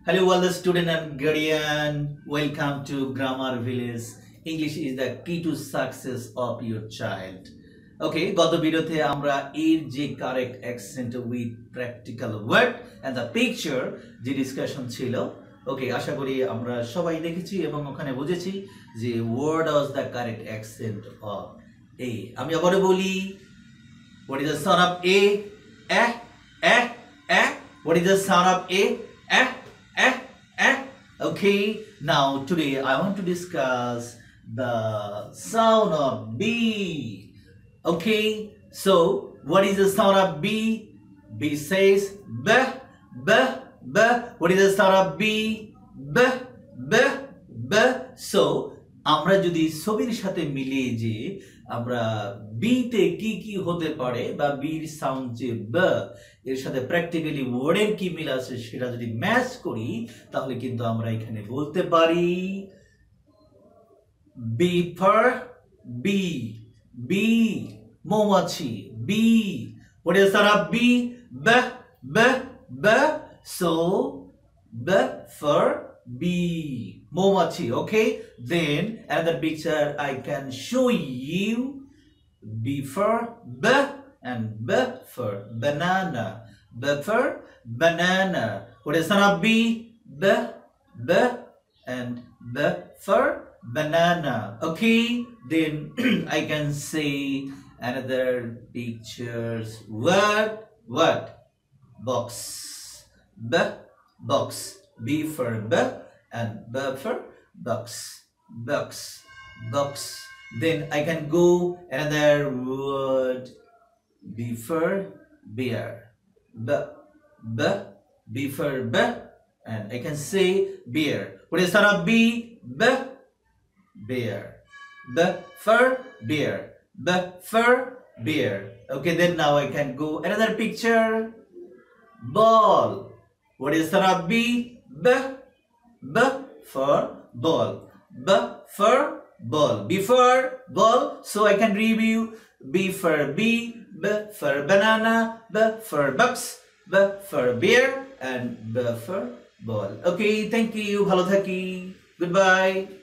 Hello, all the student and guardian. Welcome to Grammar Village. English is the key to success of your child. Okay, গত ভিডিওতে আমরা এর যে correct accent with practical word and the picture যে discussion ছিল ওকে আশা করি আমরা সবাই দেখেছি এবং ওখানে বুঝেছি যে what was the correct accent of a আমি আবারো বলি what is the sound of a what is the sound of a okay, now today I want to discuss the sound of B. Okay, so what is the sound of B? B says B, B, B. What is the sound of B? B, B, B. So আমরা যদি ছবির সাথে মিলিয়ে যে আমরা B তে কি হতে পারে বা বির সাউন্ড যে ব এর সাথে প্র্যাকটিক্যালি ওয়ার্ডের কি মিল আছে সেটা যদি ম্যাচ করি তাহলে কিন্তু আমরা এখানে বলতে পারি বি ফর বি বি মৌমাছি B what is that of bee b b b so b for bee moumachi. Okay, then another picture I can show you b for b and b for banana. B for banana. What is that of b b b and b for banana. Okay, then I can say another pictures what box b box b for b and b for box box. Then I can go another word b for bear b b for b and I can say bear. What is that of b b bear b for bear b for bear. Okay, then now I can go another picture ball. What is that of b b b for ball b for ball b for ball. So I can review b for bee b for banana b for box b for bear and b for ball. Okay, thank you, bhalo thaki, goodbye.